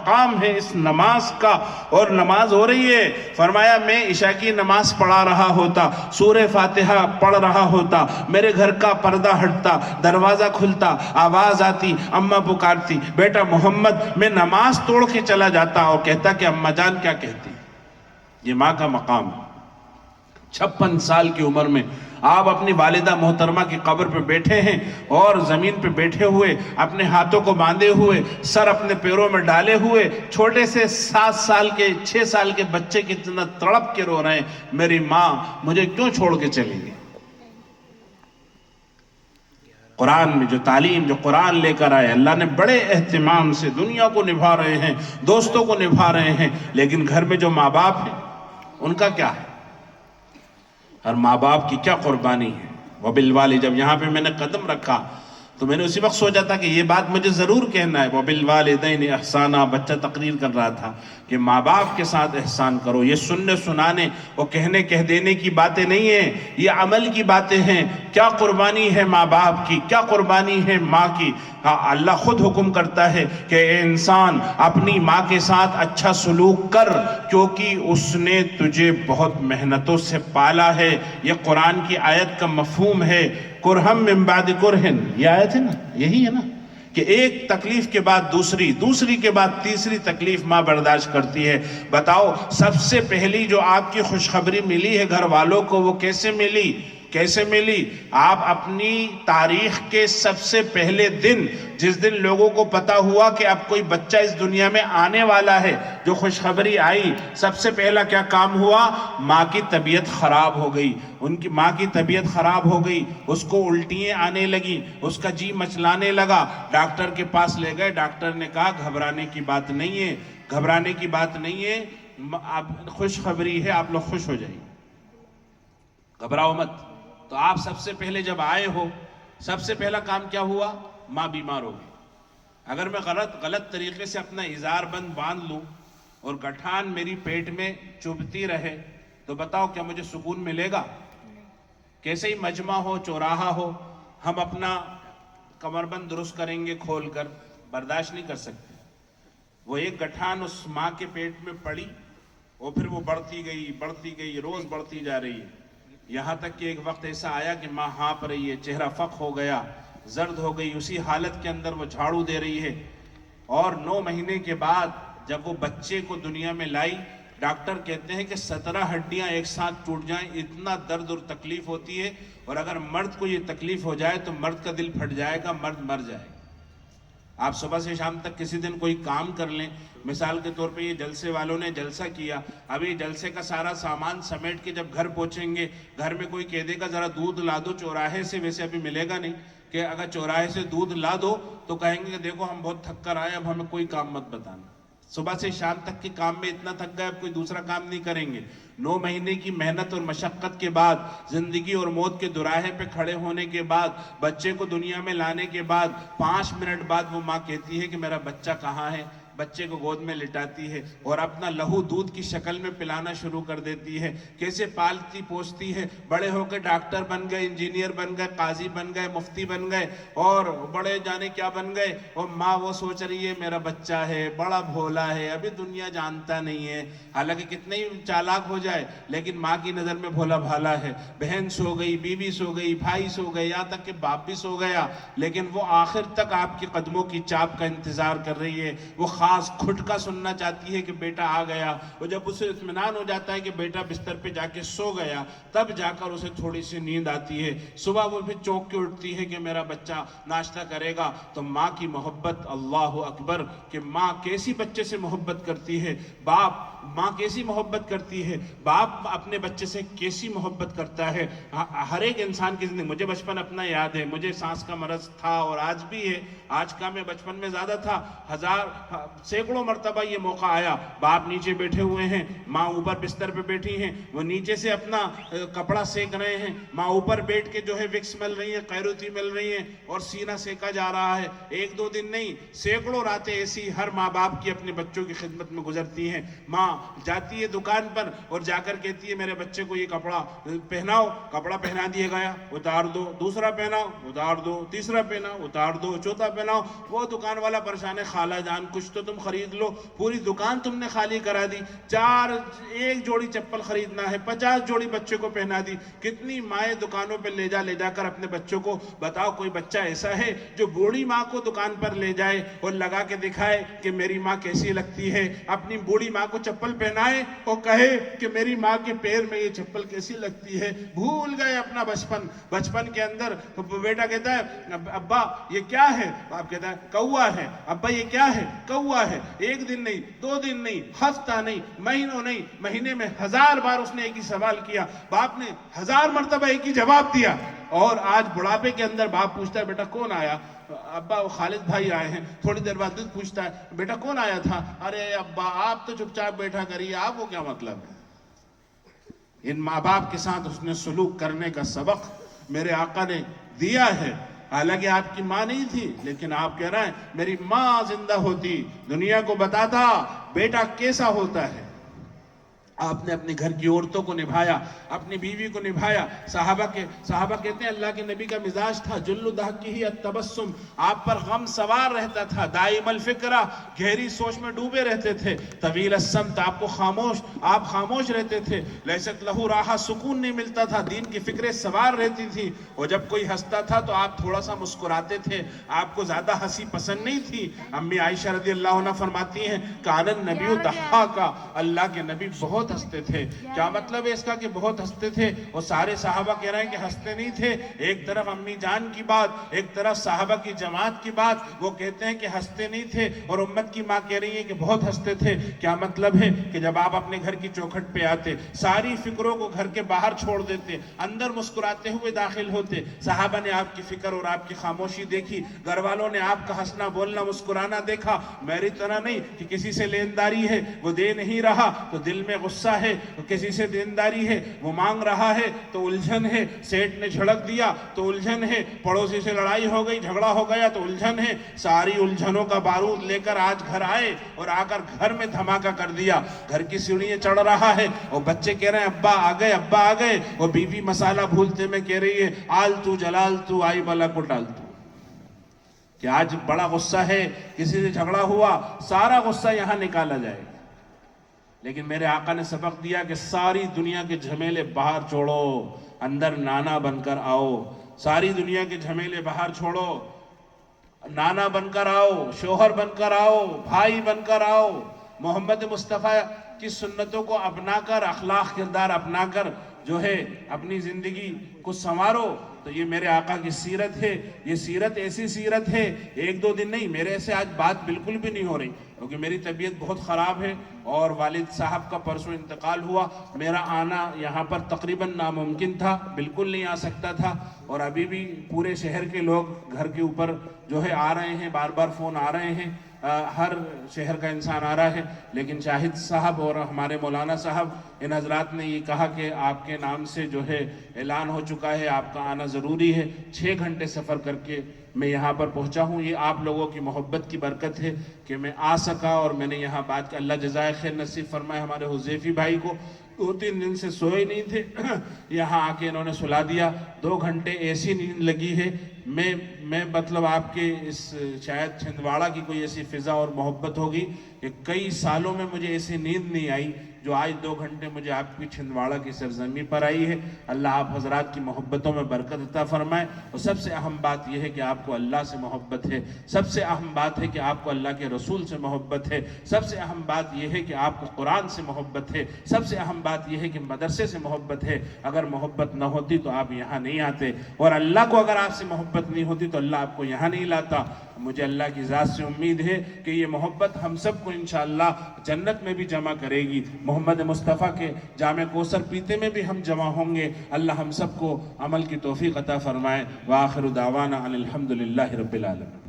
مقام ہے اس نماز کا، اور نماز ہو رہی ہے، فرمایا میں عشاء کی نماز پڑھا رہا ہوتا، سورہ فاتحہ پڑھ رہا ہوتا، میرے گھر کا پردہ ہٹتا، دروازہ کھلتا، آواز آتی، اماں پکارتی، بیٹا محمد، میں نماز توڑ کے چلا جاتا اور کہتا کہ اماں جان کیا کہتی. یہ ماں کا مقام. 56 سال کی عمر میں آپ اپنی والدہ محترمہ کی قبر پہ بیٹھے ہیں، اور زمین پہ بیٹھے ہوئے، اپنے ہاتھوں کو باندھے ہوئے، سر اپنے پیروں میں ڈالے ہوئے، چھوٹے سے 7 سال کے 6 سال کے بچے کی اتنا تڑپ کے رو رہے ہیں، میری ماں مجھے کیوں چھوڑ کے چلی گئی. قرآن میں جو تعلیم، جو قرآن لے کر آئے، اللہ نے بڑے اہتمام سے دنیا کو نبھا رہے ہیں، دوستوں کو نبھا رہے ہیں، لیکن گھر میں جو ماں باپ ہیں ان کا کیا ہے؟ اور ماں باپ کی کیا قربانی ہے. وبالوالد، جب یہاں پہ میں نے قدم رکھا تو میں نے اسی وقت سوچا تھا کہ یہ بات مجھے ضرور کہنا ہے. وبالوالدین احسانا، بچہ تقریر کر رہا تھا کہ ماں باپ کے ساتھ احسان کرو. یہ سننے سنانے اور کہہ دینے کی باتیں نہیں ہیں، یہ عمل کی باتیں ہیں. کیا قربانی ہے ماں باپ کی، کیا قربانی ہے ماں کی. اللہ خود حکم کرتا ہے کہ اے انسان اپنی ماں کے ساتھ اچھا سلوک کر، کیونکہ اس نے تجھے بہت محنتوں سے پالا ہے. یہ قرآن کی آیت کا مفہوم ہے. کرہم من بعد کرہن، یہ آیت ہے نا، یہی ہے نا کہ ایک تکلیف کے بعد دوسری، دوسری کے بعد تیسری تکلیف ماں برداشت کرتی ہے. بتاؤ سب سے پہلی جو آپ کی خوشخبری ملی ہے گھر والوں کو، وہ کیسے ملی؟ کیسے ملی؟ آپ اپنی تاریخ کے سب سے پہلے دن، جس دن لوگوں کو پتا ہوا کہ اب کوئی بچہ اس دنیا میں آنے والا ہے، جو خوشخبری آئی، سب سے پہلا کیا کام ہوا؟ ماں کی طبیعت خراب ہو گئی. ان کی ماں کی طبیعت خراب ہو گئی، اس کو الٹیاں آنے لگی، اس کا جی مچلانے لگا. ڈاکٹر کے پاس لے گئے، ڈاکٹر نے کہا گھبرانے کی بات نہیں ہے، گھبرانے کی بات نہیں ہے، اب خوشخبری ہے، آپ لوگ خوش ہو جائیے، گھبراؤ مت. تو آپ سب سے پہلے جب آئے ہو، سب سے پہلا کام کیا ہوا؟ ماں بیمار ہو گئی. اگر میں غلط طریقے سے اپنا اظہار بند باندھ لوں اور گٹھان میری پیٹ میں چبھتی رہے تو بتاؤ کیا مجھے سکون ملے گا؟ کیسے ہی مجمع ہو، چوراہا ہو، ہم اپنا کمر بند درست کریں گے کھول کر، برداشت نہیں کر سکتے. وہ ایک گٹھان اس ماں کے پیٹ میں پڑی، اور پھر وہ بڑھتی گئی، روز بڑھتی جا رہی ہے، یہاں تک کہ ایک وقت ایسا آیا کہ ماں ہانپ رہی ہے، چہرہ فق ہو گیا، زرد ہو گئی. اسی حالت کے اندر وہ جھاڑو دے رہی ہے. اور 9 مہینے کے بعد جب وہ بچے کو دنیا میں لائی، ڈاکٹر کہتے ہیں کہ 17 ہڈیاں ایک ساتھ ٹوٹ جائیں، اتنا درد اور تکلیف ہوتی ہے. اور اگر مرد کو یہ تکلیف ہو جائے تو مرد کا دل پھٹ جائے گا، مرد مر جائے گا. آپ صبح سے شام تک کسی دن کوئی کام کر لیں، مثال کے طور پہ یہ جلسے والوں نے جلسہ کیا، ابھی جلسے کا سارا سامان سمیٹ کے جب گھر پہنچیں گے، گھر میں کوئی کہہ دے گا ذرا دودھ لا دو چوراہے سے، ویسے ابھی ملے گا نہیں کہ اگر چوراہے سے دودھ لا دو تو کہیں گے کہ دیکھو ہم بہت تھک کر آئے، اب ہمیں کوئی کام مت بتانا. صبح سے شام تک کے کام میں اتنا تھک گئے، اب کوئی دوسرا کام نہیں کریں گے. 9 مہینے کی محنت اور مشقت کے بعد، زندگی اور موت کے دوراہے پہ کھڑے ہونے کے بعد، بچے کو دنیا میں لانے کے بعد 5 منٹ بعد وہ ماں کہتی ہے کہ میرا بچہ کہاں ہے. بچے کو گود میں لٹاتی ہے اور اپنا لہو دودھ کی شکل میں پلانا شروع کر دیتی ہے. کیسے پالتی پوستی ہے. بڑے ہو کے ڈاکٹر بن گئے، انجینئر بن گئے، قاضی بن گئے، مفتی بن گئے، اور بڑے جانے کیا بن گئے. اور ماں وہ سوچ رہی ہے میرا بچہ ہے، بڑا بھولا ہے، ابھی دنیا جانتا نہیں ہے. حالانکہ کتنے ہی چالاک ہو جائے لیکن ماں کی نظر میں بھولا بھالا ہے. بہن سو گئی، بیوی سو گئی، بھائی سو گئے، یہاں تک کہ باپ بھی سو گیا، لیکن وہ آخر تک آپ کے قدموں کی چاپ کا انتظار کر رہی ہے. وہ خاص کھٹکا سننا چاہتی ہے کہ بیٹا آ گیا. اور جب اسے اطمینان ہو جاتا ہے کہ بیٹا بستر پہ جا کے سو گیا، تب جا کر اسے تھوڑی سی نیند آتی ہے. صبح وہ پھر چونک کے اٹھتی ہے کہ میرا بچہ ناشتہ کرے گا. تو ماں کی محبت، اللہ اکبر، کہ ماں کیسی بچے سے محبت کرتی ہے. ماں کیسی محبت کرتی ہے، باپ اپنے بچے سے کیسی محبت کرتا ہے. ہر ایک انسان کی زندگی، مجھے بچپن اپنا یاد ہے، مجھے سانس کا مرض تھا اور آج بھی ہے. آج کا میں بچپن میں زیادہ تھا. سینکڑوں مرتبہ یہ موقع آیا، باپ نیچے بیٹھے ہوئے ہیں، ماں اوپر بستر پہ بیٹھی ہیں، وہ نیچے سے اپنا کپڑا سینک رہے ہیں، ماں اوپر بیٹھ کے جو ہے وکس مل رہی ہے، قیروتی مل رہی ہیں، اور سینہ سینکا جا رہا ہے. 1-2 دن نہیں، سینکڑوں راتیں ایسی ہر ماں باپ کی اپنے بچوں کی خدمت میں گزرتی ہیں. ماں جاتی ہے دکان پر اور جا کر کہتی ہے میرے بچے کو یہ کپڑا پہناؤ. کپڑا پہنا دیا گیا، اتار دو. دوسرا پہناؤ، اتار دو. تیسرا پہنا، اتار دو. چوتھا پہناؤ. وہ دکان والا پریشان ہے، خالہ جان کچھ تو تم خرید لو، پوری دکان تم نے خالی کرا دی، ایک جوڑی چپل خریدنا ہے 50 جوڑی بچے کو پہنا دی۔ کتنی مائیں دکانوں پہ لے جا کر اپنے بچوں کو، بتاؤ کوئی بچہ ایسا ہے جو بوڑھی ماں کو دکان پر لے جائے اور لگا کے دکھائے کہ میری ماں کیسی لگتی ہے، اپنی بوڑھی ماں کو چپل پہنائے اور کہے کہ میری ماں کے پیر میں یہ چپل کیسی لگتی ہے؟ بھول گئے اپنا بچپن کے اندر۔ بیٹا کہتا ہے ابا یہ کیا ہے؟ باپ کہتا ہے کوا ہے۔ ابا یہ کیا ہے؟ کوا ہے۔ ایک دن نہیں، 2 دن نہیں، ہفتہ نہیں، مہینوں نہیں، مہینے میں 1000 بار اس نے ایک ہی سوال کیا، باپ نے 1000 مرتبہ ایک ہی جواب دیا۔ اور آج بڑھاپے کے اندر باپ پوچھتا ہے بیٹا کون آیا؟ ابا وہ خالد بھائی آئے ہیں۔ تھوڑی دیر بعد پوچھتا ہے بیٹا کون آیا تھا؟ ارے ابا آپ تو چپ چاپ بیٹھا کریے، آپ کو کیا مطلب ہے؟ ان ماں باپ کے ساتھ اس نے سلوک کرنے کا سبق میرے آقا نے دیا ہے۔ حالانکہ آپ کی ماں نہیں تھی، لیکن آپ کہہ رہے ہیں میری ماں زندہ ہوتی دنیا کو بتاتا بیٹا کیسا ہوتا ہے۔ آپ نے اپنے گھر کی عورتوں کو نبھایا، اپنی بیوی کو نبھایا۔ صحابہ کہتے ہیں اللہ کے نبی کا مزاج تھا جل ضحکہ التبسم، آپ پر غم سوار رہتا تھا، دائم الفکرہ، گہری سوچ میں ڈوبے رہتے تھے، طویل الصمت، آپ خاموش رہتے تھے، لیست لہو راحہ، سکون نہیں ملتا تھا، دین کی فکریں سوار رہتی تھی، اور جب کوئی ہنستا تھا تو آپ تھوڑا سا مسکراتے تھے، آپ کو زیادہ ہنسی پسند نہیں تھی۔ امی عائشہ رضی اللہ عنہ فرماتی ہیں کان النبی ضحاکا، اللہ کے نبی بہت ہنستے تھے۔ کیا مطلب ہے اس کا کہ بہت ہنستے تھے؟ اور سارے صحابہ کہہ رہے ہیں کہ ہنستے نہیں تھے۔ ایک طرف امی جان کی بات، ایک طرف صحابہ کی جماعت کی بات، وہ کہتے ہیں کہ ہنستے نہیں تھے، اور امت کی ماں کہہ رہی ہے کہ بہت ہنستے تھے۔ کیا مطلب ہے کہ جب آپ اپنے گھر کی چوکھٹ پہ آتے، ساری فکروں کو گھر کے باہر چھوڑ دیتے، اندر مسکراتے ہوئے داخل ہوتے۔ صحابہ نے آپ کی فکر اور آپ کی خاموشی دیکھی، گھر والوں نے آپ کا ہنسنا بولنا مسکرانا دیکھا۔ میری طرح نہیں کہ کسی سے لینداری ہے وہ دے نہیں رہا تو دل میں غصہ ہے، کسی سے دینداری ہے وہ مانگ رہا ہے تو الجھن ہے، سیٹ نے جھڑک دیا تو الجھن ہے، پڑوسی سے لڑائی ہو گئی جھگڑا ہو گیا تو الجھن ہے۔ ساری الجھنوں کا بارود لے کر آج گھر آئے اور آ کر گھر میں دھماکہ کر دیا، گھر کی سیڑھیاں چڑھ رہا ہے اور بچے کہہ رہے ہیں ابا آ گئے، اور بیوی مسالہ بھولتے میں کہہ رہی ہے آل تو جلال تو آئی بلا کو ٹال تو۔ کہ آج بڑا غصہ ہے، کسی سے جھگڑا ہوا، سارا غصہ یہاں نکالا جائے گا۔ لیکن میرے آقا نے سبق دیا کہ ساری دنیا کے جھمیلے باہر چھوڑو، اندر نانا بن کر آؤ۔ ساری دنیا کے جھمیلے باہر چھوڑو، نانا بن کر آؤ، شوہر بن کر آؤ، بھائی بن کر آؤ، محمد مصطفیٰ کی سنتوں کو اپنا کر، اخلاق کردار اپنا کر جو ہے اپنی زندگی کو سنوارو۔ تو یہ میرے آقا کی سیرت ہے، یہ سیرت ایسی سیرت ہے، 1-2 دن نہیں، میرے سے آج بات بالکل بھی نہیں ہو رہی کیونکہ میری طبیعت بہت خراب ہے، اور والد صاحب کا پرسوں انتقال ہوا۔ میرا آنا یہاں پر تقریباً ناممکن تھا، بالکل نہیں آ سکتا تھا، اور ابھی بھی پورے شہر کے لوگ گھر کے اوپر جو ہے آ رہے ہیں، بار بار فون آ رہے ہیں، ہر شہر کا انسان آ رہا ہے، لیکن شاہد صاحب اور ہمارے مولانا صاحب ان حضرات نے یہ کہا کہ آپ کے نام سے جو ہے اعلان ہو چکا ہے، آپ کا آنا ضروری ہے۔ 6 گھنٹے سفر کر کے میں یہاں پر پہنچا ہوں، یہ آپ لوگوں کی محبت کی برکت ہے کہ میں آ سکا، اور میں نے یہاں بات کہ اللہ جزائے خیر نصیب فرمائے ہمارے حذیفی بھائی کو، 2-3 دن سے سوئے نہیں تھے، یہاں آ کے انہوں نے سلا دیا۔ 2 گھنٹے ایسی نیند لگی ہے، میں مطلب آپ کے اس شاید چھندواڑہ کی کوئی ایسی فضا اور محبت ہوگی کہ کئی سالوں میں مجھے ایسی نیند نہیں آئی جو آج 2 گھنٹے مجھے آپ کی چھندواڑہ کی سرزمین پر آئی ہے۔ اللہ آپ حضرات کی محبتوں میں برکت عطا فرمائے، اور سب سے اہم بات یہ ہے کہ آپ کو اللہ سے محبت ہے، سب سے اہم بات ہے کہ آپ کو اللہ کے رسول سے محبت ہے، سب سے اہم بات یہ ہے کہ آپ کو قرآن سے محبت ہے، سب سے اہم بات یہ ہے کہ مدرسے سے محبت ہے۔ اگر محبت نہ ہوتی تو آپ یہاں نہیں آتے، اور اللہ کو اگر آپ سے محبت نہیں ہوتی تو اللہ آپ کو یہاں نہیں لاتا۔ مجھے اللہ کی ذات سے امید ہے کہ یہ محبت ہم سب کو انشاءاللہ جنت میں بھی جمع کرے گی، محمد مصطفیٰ کے جام کوثر پیتے میں بھی ہم جمع ہوں گے۔ اللہ ہم سب کو عمل کی توفیق عطا فرمائے۔ وآخر دعوانا ان الحمدللہ رب العالمین۔